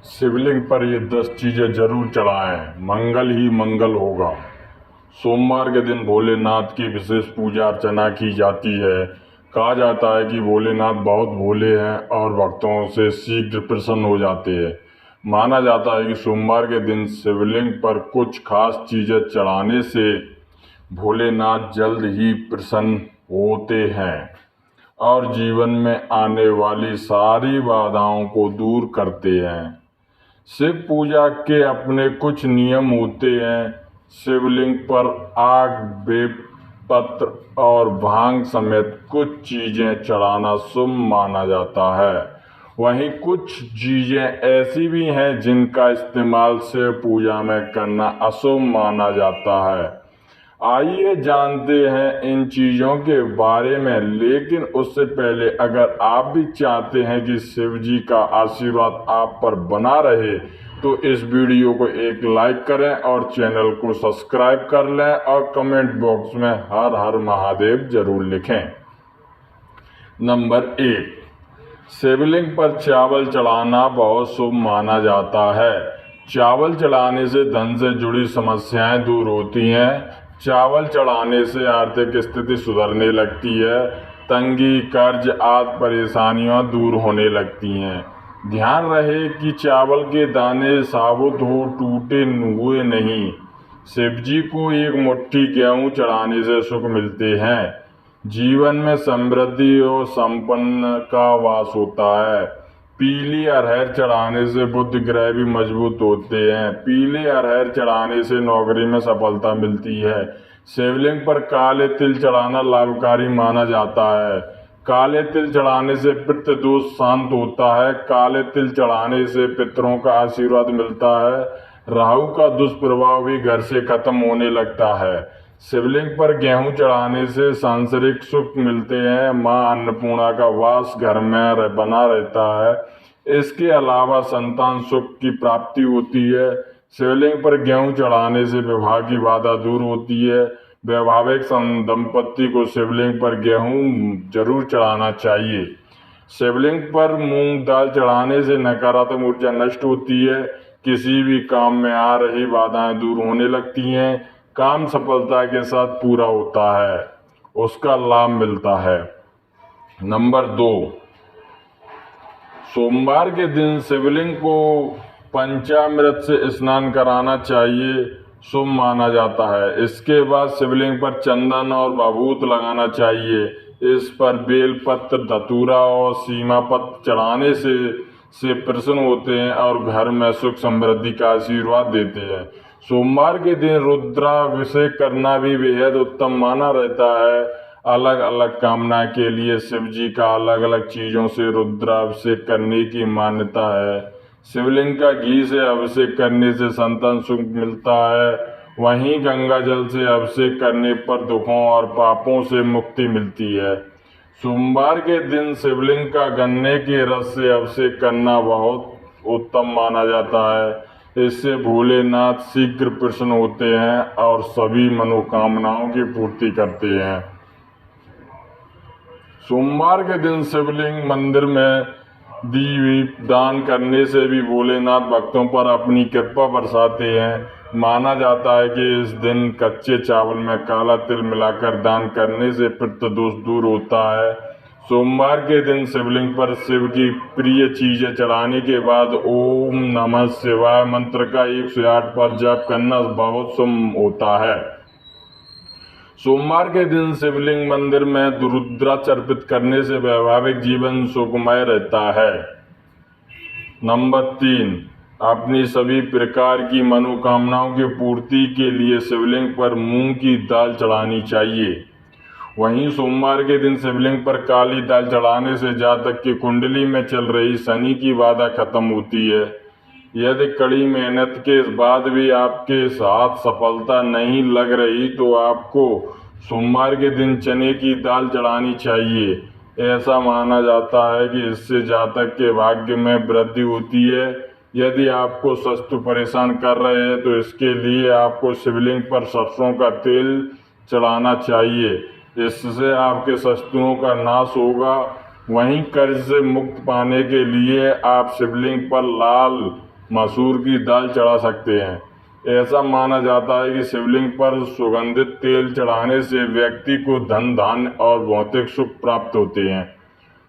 शिवलिंग पर ये 10 चीजें जरूर चढ़ाएं, मंगल ही मंगल होगा। सोमवार के दिन भोलेनाथ की विशेष पूजा अर्चना की जाती है। कहा जाता है कि भोलेनाथ बहुत भोले हैं और भक्तों से शीघ्र प्रसन्न हो जाते हैं। माना जाता है कि सोमवार के दिन शिवलिंग पर कुछ खास चीजें चढ़ाने से भोलेनाथ जल्द ही प्रसन्न होते हैं और जीवन में आने वाली सारी बाधाओं को दूर करते हैं। शिव पूजा के अपने कुछ नियम होते हैं। शिवलिंग पर आग, बेलपत्र और भांग समेत कुछ चीजें चढ़ाना शुभ माना जाता है। वहीं कुछ चीजें ऐसी भी हैं जिनका इस्तेमाल शिव पूजा में करना अशुभ माना जाता है। आइए जानते हैं इन चीज़ों के बारे में, लेकिन उससे पहले अगर आप भी चाहते हैं कि शिव जी का आशीर्वाद आप पर बना रहे तो इस वीडियो को एक लाइक करें और चैनल को सब्सक्राइब कर लें और कमेंट बॉक्स में हर हर महादेव जरूर लिखें। नंबर 1, शिवलिंग पर चावल चढ़ाना बहुत शुभ माना जाता है। चावल चढ़ाने से धन से जुड़ी समस्याएं दूर होती हैं। चावल चढ़ाने से आर्थिक स्थिति सुधरने लगती है। तंगी, कर्ज आदि परेशानियां दूर होने लगती हैं। ध्यान रहे कि चावल के दाने साबुत हो, टूटे हुए नहीं। शिवजी को एक मुट्ठी गेहूं चढ़ाने से सुख मिलते हैं। जीवन में समृद्धि और संपन्न का वास होता है। पीली अरहर चढ़ाने से बुध ग्रह भी मजबूत होते हैं। पीले अरहर चढ़ाने से नौकरी में सफलता मिलती है। शिवलिंग पर काले तिल चढ़ाना लाभकारी माना जाता है। काले तिल चढ़ाने से पितृ दोष शांत होता है। काले तिल चढ़ाने से पितरों का आशीर्वाद मिलता है। राहु का दुष्प्रभाव भी घर से खत्म होने लगता है। शिवलिंग पर गेहूं चढ़ाने से सांसारिक सुख मिलते हैं। मां अन्नपूर्णा का वास घर में बना रहता है। इसके अलावा संतान सुख की प्राप्ति होती है। शिवलिंग पर गेहूं चढ़ाने से विवाह की बाधा दूर होती है। वैवाहिक दंपत्ति को शिवलिंग पर गेहूं जरूर चढ़ाना चाहिए। शिवलिंग पर मूंग दाल चढ़ाने से नकारात्मक ऊर्जा नष्ट होती है। किसी भी काम में आ रही बाधाएं दूर होने लगती हैं। काम सफलता के साथ पूरा होता है, उसका लाभ मिलता है। नंबर 2, सोमवार के दिन शिवलिंग को पंचामृत से स्नान कराना चाहिए, शुभ माना जाता है। इसके बाद शिवलिंग पर चंदन और भभूत लगाना चाहिए। इस पर बेलपत्र, धतूरा और सीमा पत्र चढ़ाने से प्रसन्न होते हैं और घर में सुख समृद्धि का आशीर्वाद देते हैं। सोमवार के दिन रुद्राभिषेक करना भी बेहद उत्तम माना रहता है। अलग अलग कामना के लिए शिव जी का अलग अलग चीज़ों से रुद्राभिषेक करने की मान्यता है। शिवलिंग का घी से अभिषेक करने से संतान सुख मिलता है। वहीं गंगा जल से अभिषेक करने पर दुखों और पापों से मुक्ति मिलती है। सोमवार के दिन शिवलिंग का गन्ने के रस से अभिषेक करना बहुत उत्तम माना जाता है। इससे भोलेनाथ शीघ्र प्रसन्न होते हैं और सभी मनोकामनाओं की पूर्ति करते हैं। सोमवार के दिन शिवलिंग मंदिर में दीप दान करने से भी भोलेनाथ भक्तों पर अपनी कृपा बरसाते हैं। माना जाता है कि इस दिन कच्चे चावल में काला तिल मिलाकर दान करने से पितृ दोष दूर होता है। सोमवार के दिन शिवलिंग पर शिव की प्रिय चीजें चढ़ाने के बाद ओम नमः शिवाय मंत्र का 108 बार जाप करना बहुत शुभ होता है। सोमवार के दिन शिवलिंग मंदिर में रुद्राक्ष अर्पित करने से वैवाहिक जीवन सुखमय रहता है। नंबर 3, अपनी सभी प्रकार की मनोकामनाओं की पूर्ति के लिए शिवलिंग पर मूंग की दाल चढ़ानी चाहिए। वहीं सोमवार के दिन शिवलिंग पर काली दाल चढ़ाने से जातक की कुंडली में चल रही शनि की बाधा खत्म होती है। यदि कड़ी मेहनत के बाद भी आपके साथ सफलता नहीं लग रही तो आपको सोमवार के दिन चने की दाल चढ़ानी चाहिए। ऐसा माना जाता है कि इससे जातक के भाग्य में वृद्धि होती है। यदि आपको शत्रु परेशान कर रहे हैं तो इसके लिए आपको शिवलिंग पर सरसों का तेल चढ़ाना चाहिए। इससे आपके शत्रुओं का नाश होगा। वहीं कर्ज से मुक्त पाने के लिए आप शिवलिंग पर लाल मसूर की दाल चढ़ा सकते हैं। ऐसा माना जाता है कि शिवलिंग पर सुगंधित तेल चढ़ाने से व्यक्ति को धन धान्य और भौतिक सुख प्राप्त होते हैं।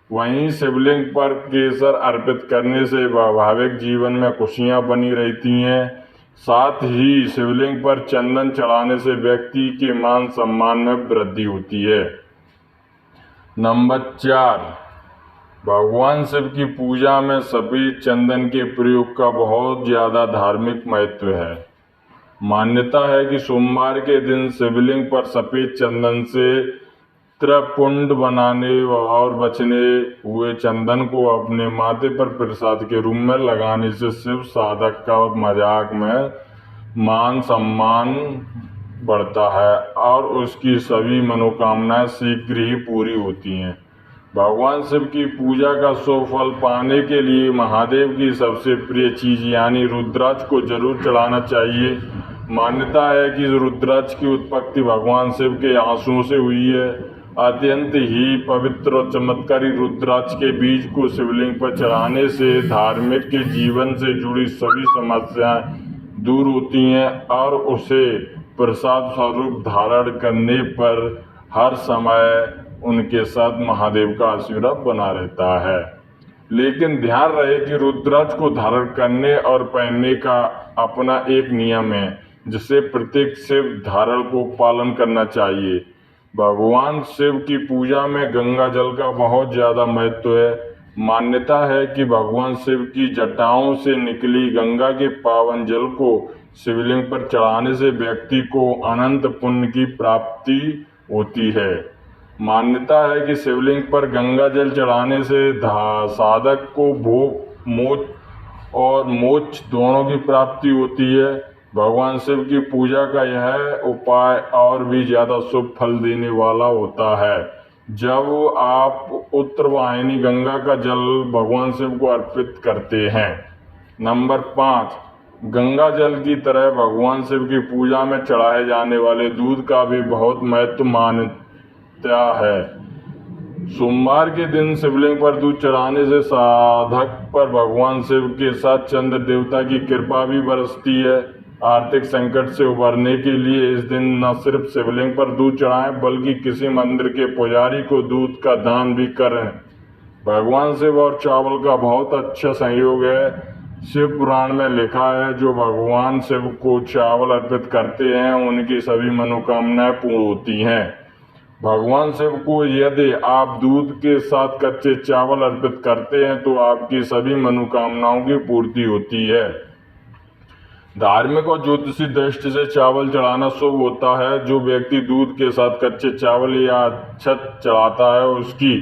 वहीं शिवलिंग पर केसर अर्पित करने से वैवाहिक जीवन में खुशियां बनी रहती हैं। साथ ही शिवलिंग पर चंदन चढ़ाने से व्यक्ति के मान सम्मान में वृद्धि होती है। नंबर 4, भगवान शिव की पूजा में सफेद चंदन के प्रयोग का बहुत ज़्यादा धार्मिक महत्व है। मान्यता है कि सोमवार के दिन शिवलिंग पर सफेद चंदन से त्रिपुंड बनाने और बचने हुए चंदन को अपने माथे पर प्रसाद के रूप में लगाने से शिव साधक का मजाक में मान सम्मान बढ़ता है और उसकी सभी मनोकामनाएं शीघ्र ही पूरी होती हैं। भगवान शिव की पूजा का शुभ फल पाने के लिए महादेव की सबसे प्रिय चीज यानी रुद्राक्ष को जरूर चढ़ाना चाहिए। मान्यता है कि रुद्राक्ष की उत्पत्ति भगवान शिव के आंसुओं से हुई है। अत्यंत ही पवित्र और चमत्कारी रुद्राक्ष के बीज को शिवलिंग पर चढ़ाने से धार्मिक के जीवन से जुड़ी सभी समस्याएं दूर होती हैं और उसे प्रसाद स्वरूप धारण करने पर हर समय उनके साथ महादेव का आशीर्वाद बना रहता है। लेकिन ध्यान रहे कि रुद्राक्ष को धारण करने और पहनने का अपना एक नियम है जिसे प्रत्येक शिव धारण को पालन करना चाहिए। भगवान शिव की पूजा में गंगा जल का बहुत ज़्यादा महत्व है। मान्यता है कि भगवान शिव की जटाओं से निकली गंगा के पावन जल को शिवलिंग पर चढ़ाने से व्यक्ति को अनंत पुण्य की प्राप्ति होती है। मान्यता है कि शिवलिंग पर गंगा जल चढ़ाने से साधक को भोग मोक्ष और मोक्ष दोनों की प्राप्ति होती है। भगवान शिव की पूजा का यह उपाय और भी ज़्यादा शुभ फल देने वाला होता है जब आप उत्तरवाहिनी गंगा का जल भगवान शिव को अर्पित करते हैं। नंबर 5, गंगा जल की तरह भगवान शिव की पूजा में चढ़ाए जाने वाले दूध का भी बहुत महत्व मान्यता है। सोमवार के दिन शिवलिंग पर दूध चढ़ाने से साधक पर भगवान शिव के साथ चंद्र देवता की कृपा भी बरसती है। आर्थिक संकट से उबरने के लिए इस दिन न सिर्फ शिवलिंग पर दूध चढ़ाएं बल्कि किसी मंदिर के पुजारी को दूध का दान भी करें। भगवान शिव और चावल का बहुत अच्छा संयोग है। शिव पुराण में लिखा है जो भगवान शिव को चावल अर्पित करते हैं उनकी सभी मनोकामनाएं पूर्ण होती हैं। भगवान शिव को यदि आप दूध के साथ कच्चे चावल अर्पित करते हैं तो आपकी सभी मनोकामनाओं की पूर्ति होती है। धार्मिक और ज्योतिषी दृष्टि से चावल चढ़ाना शुभ होता है। जो व्यक्ति दूध के साथ कच्चे चावल या अक्षत चढ़ाता है उसकी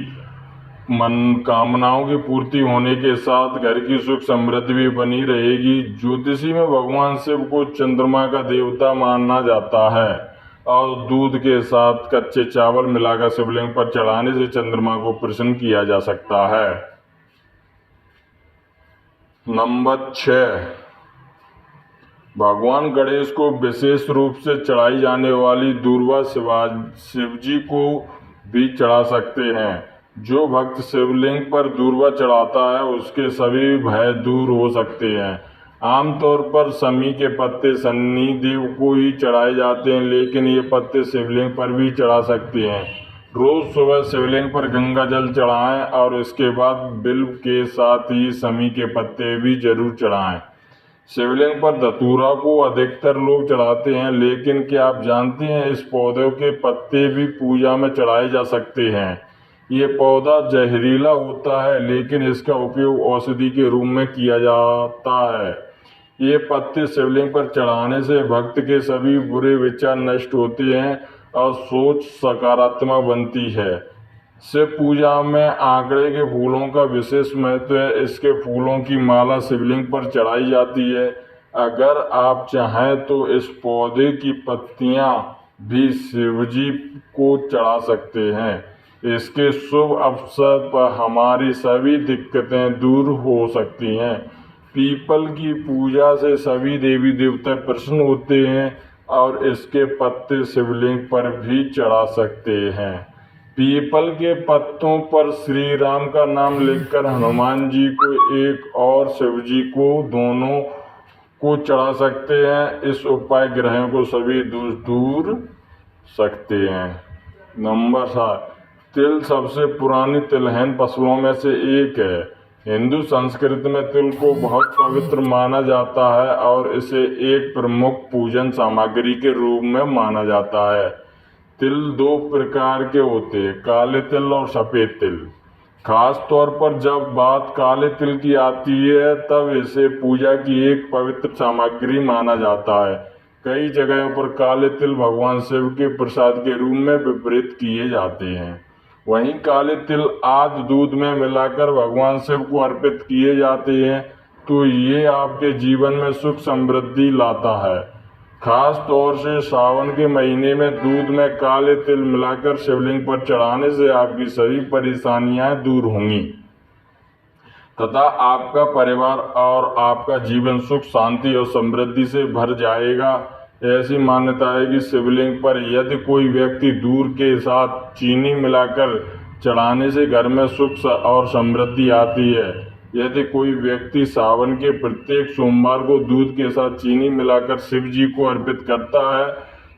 मनोकामनाओं की पूर्ति होने के साथ घर की सुख समृद्धि भी बनी रहेगी। ज्योतिषी में भगवान शिव को चंद्रमा का देवता माना जाता है और दूध के साथ कच्चे चावल मिलाकर शिवलिंग पर चढ़ाने से चंद्रमा को प्रसन्न किया जा सकता है। नंबर 6, भगवान गणेश को विशेष रूप से चढ़ाई जाने वाली दूर्वा शिवजी को भी चढ़ा सकते हैं। जो भक्त शिवलिंग पर दूर्वा चढ़ाता है उसके सभी भय दूर हो सकते हैं। आमतौर पर शमी के पत्ते शनि देव को ही चढ़ाए जाते हैं लेकिन ये पत्ते शिवलिंग पर भी चढ़ा सकते हैं। रोज सुबह शिवलिंग पर गंगा जल चढ़ाएं और इसके बाद बिल्व के साथ ही शमी के पत्ते भी जरूर चढ़ाएं। शिवलिंग पर धतूरा को अधिकतर लोग चढ़ाते हैं लेकिन क्या आप जानते हैं इस पौधे के पत्ते भी पूजा में चढ़ाए जा सकते हैं। ये पौधा जहरीला होता है लेकिन इसका उपयोग औषधि के रूप में किया जाता है। ये पत्ते शिवलिंग पर चढ़ाने से भक्त के सभी बुरे विचार नष्ट होते हैं और सोच सकारात्मक बनती है। शिव पूजा में आंकड़े के फूलों का विशेष महत्व है। इसके फूलों की माला शिवलिंग पर चढ़ाई जाती है। अगर आप चाहें तो इस पौधे की पत्तियां भी शिवजी को चढ़ा सकते हैं। इसके शुभ अवसर पर हमारी सभी दिक्कतें दूर हो सकती हैं। पीपल की पूजा से सभी देवी देवता प्रसन्न होते हैं और इसके पत्ते शिवलिंग पर भी चढ़ा सकते हैं। पीपल के पत्तों पर श्री राम का नाम लिखकर हनुमान जी को एक और शिव जी को दोनों को चढ़ा सकते हैं। इस उपाय ग्रहों को सभी दूर सकते हैं। नंबर 7, तिल सबसे पुरानी तिलहन फसलों में से एक है। हिंदू संस्कृति में तिल को बहुत पवित्र माना जाता है और इसे एक प्रमुख पूजन सामग्री के रूप में माना जाता है। तिल दो प्रकार के होते हैं, काले तिल और सफ़ेद तिल। खास तौर पर जब बात काले तिल की आती है तब इसे पूजा की एक पवित्र सामग्री माना जाता है। कई जगहों पर काले तिल भगवान शिव के प्रसाद के रूप में वितरित किए जाते हैं। वहीं काले तिल आदि दूध में मिलाकर भगवान शिव को अर्पित किए जाते हैं तो ये आपके जीवन में सुख समृद्धि लाता है। खास तौर से सावन के महीने में दूध में काले तिल मिलाकर शिवलिंग पर चढ़ाने से आपकी सभी परेशानियां दूर होंगी तथा आपका परिवार और आपका जीवन सुख शांति और समृद्धि से भर जाएगा। ऐसी मान्यता है कि शिवलिंग पर यदि कोई व्यक्ति दूध के साथ चीनी मिलाकर चढ़ाने से घर में सुख और समृद्धि आती है। यदि कोई व्यक्ति सावन के प्रत्येक सोमवार को दूध के साथ चीनी मिलाकर शिव जी को अर्पित करता है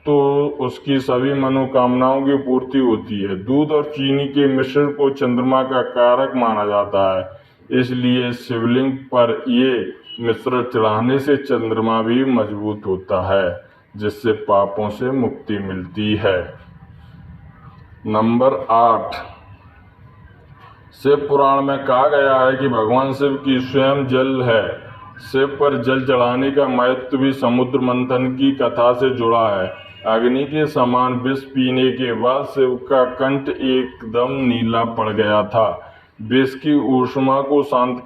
तो उसकी सभी मनोकामनाओं की पूर्ति होती है। दूध और चीनी के मिश्रण को चंद्रमा का कारक माना जाता है, इसलिए शिवलिंग पर ये मिश्रण चढ़ाने से चंद्रमा भी मजबूत होता है, जिससे पापों से मुक्ति मिलती है। नंबर 8, शिव पुराण में कहा गया है कि भगवान शिव की स्वयं जल है। शिव पर जल चढ़ाने का महत्व भी समुद्र मंथन की कथा से जुड़ा है। अग्नि के समान विष पीने के बाद शिव का कंठ एकदम नीला पड़ गया था। विष की ऊष्मा को शांत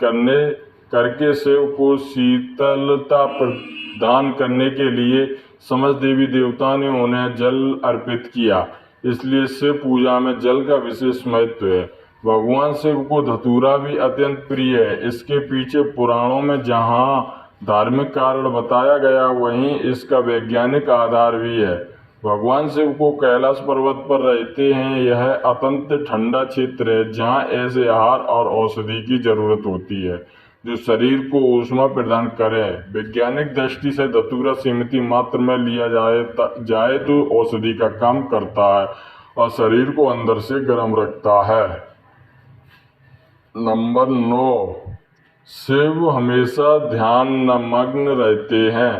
करके शिव को शीतलता प्रदान करने के लिए समस्त देवी देवताओं ने उन्हें जल अर्पित किया। इसलिए शिव पूजा में जल का विशेष महत्व है। भगवान शिव को धतूरा भी अत्यंत प्रिय है। इसके पीछे पुराणों में जहाँ धार्मिक कारण बताया गया वहीं इसका वैज्ञानिक आधार भी है। भगवान शिव को कैलाश पर्वत पर रहते हैं। यह अत्यंत ठंडा क्षेत्र है जहाँ ऐसे आहार और औषधि की जरूरत होती है जो शरीर को ऊष्मा प्रदान करे। वैज्ञानिक दृष्टि से धतूरा सीमित मात्रा में लिया जाए तो औषधि का काम करता है और शरीर को अंदर से गर्म रखता है। नंबर 9, शिव हमेशा ध्यान मग्न रहते हैं।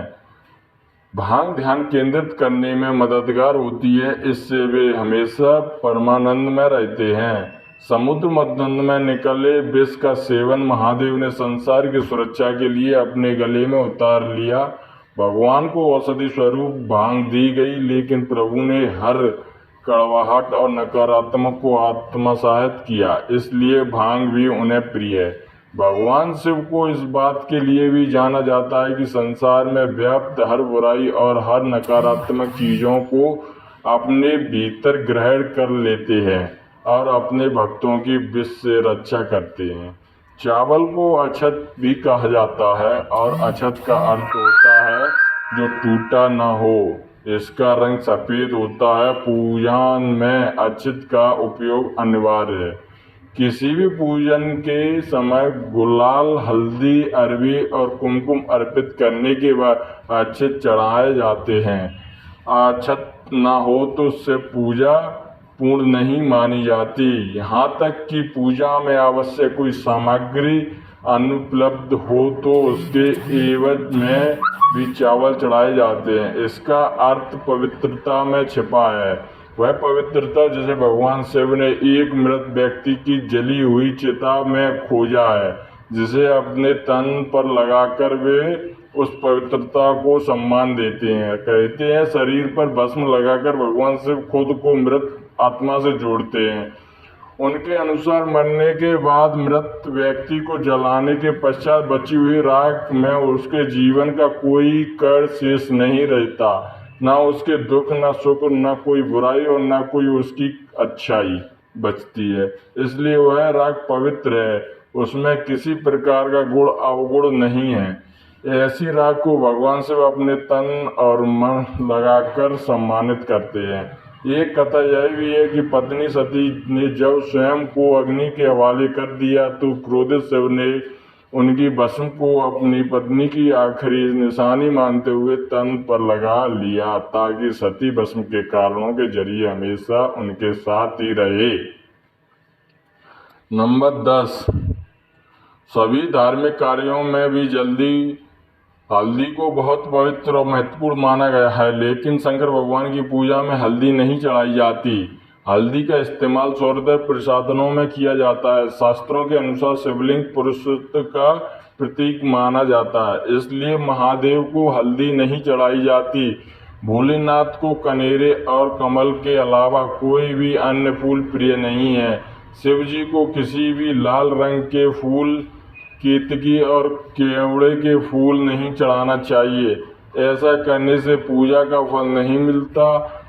भांग ध्यान केंद्रित करने में मददगार होती है, इससे वे हमेशा परमानंद में रहते हैं। समुद्र मंथन में निकले विष का सेवन महादेव ने संसार की सुरक्षा के लिए अपने गले में उतार लिया। भगवान को औषधि स्वरूप भांग दी गई, लेकिन प्रभु ने हर कड़वाहट और नकारात्मक को आत्मसात किया, इसलिए भांग भी उन्हें प्रिय है। भगवान शिव को इस बात के लिए भी जाना जाता है कि संसार में व्याप्त हर बुराई और हर नकारात्मक चीज़ों को अपने भीतर ग्रहण कर लेते हैं और अपने भक्तों की विष से रक्षा करते हैं। चावल को अक्षत भी कहा जाता है और अक्षत का अर्थ होता है जो टूटा न हो। इसका रंग सफ़ेद होता है। पूजन में अक्षत का उपयोग अनिवार्य है। किसी भी पूजन के समय गुलाल, हल्दी, अरबी और कुमकुम अर्पित करने के बाद अक्षत चढ़ाए जाते हैं। अक्षत न हो तो उससे पूजा पूर्ण नहीं मानी जाती। यहाँ तक कि पूजा में आवश्यक कोई सामग्री अनुपलब्ध हो तो उसके एवज में भी चावल चढ़ाए जाते हैं। इसका अर्थ पवित्रता में छिपा है। वह पवित्रता जिसे भगवान शिव ने एक मृत व्यक्ति की जली हुई चिता में खोजा है, जिसे अपने तन पर लगाकर वे उस पवित्रता को सम्मान देते हैं। कहते हैं शरीर पर भस्म लगाकर भगवान शिव खुद को मृत आत्मा से जोड़ते हैं। उनके अनुसार मरने के बाद मृत व्यक्ति को जलाने के पश्चात बची हुई राख में उसके जीवन का कोई कण शेष नहीं रहता, ना उसके दुख, ना सुख, ना कोई बुराई और ना कोई उसकी अच्छाई बचती है। इसलिए वह राख पवित्र है, उसमें किसी प्रकार का गुण अवगुण नहीं है। ऐसी राख को भगवान शिव अपने तन और मन लगाकर सम्मानित करते हैं। एक कथा यह भी है कि पत्नी सती ने जब स्वयं को अग्नि के हवाले कर दिया तो क्रोधित शिव ने उनकी भस्म को अपनी पत्नी की आखिरी निशानी मानते हुए तन पर लगा लिया, ताकि सती भस्म के कारणों के जरिए हमेशा उनके साथ ही रहे। नंबर 10, सभी धार्मिक कार्यों में भी हल्दी को बहुत पवित्र और महत्वपूर्ण माना गया है, लेकिन शंकर भगवान की पूजा में हल्दी नहीं चढ़ाई जाती। हल्दी का इस्तेमाल सौरभ प्रसाधनों में किया जाता है। शास्त्रों के अनुसार शिवलिंग पुरुषत्व का प्रतीक माना जाता है, इसलिए महादेव को हल्दी नहीं चढ़ाई जाती। भोलेनाथ को कनेरे और कमल के अलावा कोई भी अन्य फूल प्रिय नहीं है। शिव जी को किसी भी लाल रंग के फूल, केतकी और केवड़े के फूल नहीं चढ़ाना चाहिए। ऐसा करने से पूजा का फल नहीं मिलता।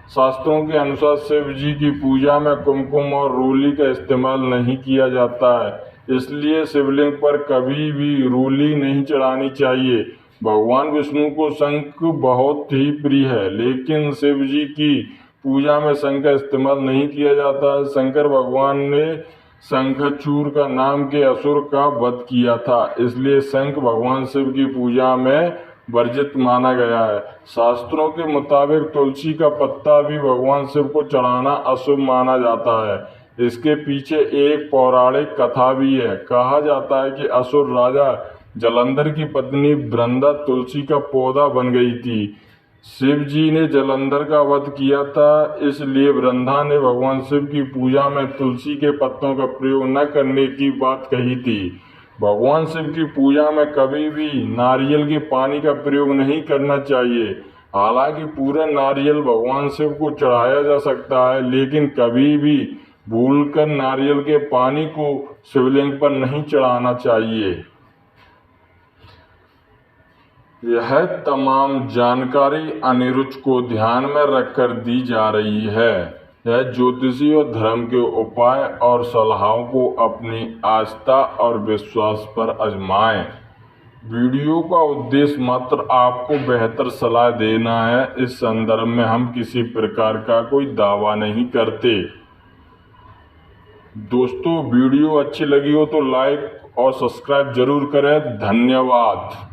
शास्त्रों के अनुसार शिव जी की पूजा में कुमकुम और रोली का इस्तेमाल नहीं किया जाता है, इसलिए शिवलिंग पर कभी भी रोली नहीं चढ़ानी चाहिए। भगवान विष्णु को शंख बहुत ही प्रिय है, लेकिन शिव जी की पूजा में शंख का इस्तेमाल नहीं किया जाता है। शंकर भगवान ने शंखचूड़ का नाम के असुर का वध किया था, इसलिए शंख भगवान शिव की पूजा में वर्जित माना गया है। शास्त्रों के मुताबिक तुलसी का पत्ता भी भगवान शिव को चढ़ाना अशुभ माना जाता है। इसके पीछे एक पौराणिक कथा भी है। कहा जाता है कि असुर राजा जलंधर की पत्नी वृंदा तुलसी का पौधा बन गई थी। शिव जी ने जलंधर का वध किया था, इसलिए वृंदा ने भगवान शिव की पूजा में तुलसी के पत्तों का प्रयोग न करने की बात कही थी। भगवान शिव की पूजा में कभी भी नारियल के पानी का प्रयोग नहीं करना चाहिए। हालांकि पूरा नारियल भगवान शिव को चढ़ाया जा सकता है, लेकिन कभी भी भूलकर नारियल के पानी को शिवलिंग पर नहीं चढ़ाना चाहिए। यह तमाम जानकारी अनिरुद्ध को ध्यान में रखकर दी जा रही है। यह ज्योतिषी और धर्म के उपाय और सलाहों को अपनी आस्था और विश्वास पर आजमाएं। वीडियो का उद्देश्य मात्र आपको बेहतर सलाह देना है। इस संदर्भ में हम किसी प्रकार का कोई दावा नहीं करते। दोस्तों, वीडियो अच्छी लगी हो तो लाइक और सब्सक्राइब जरूर करें। धन्यवाद।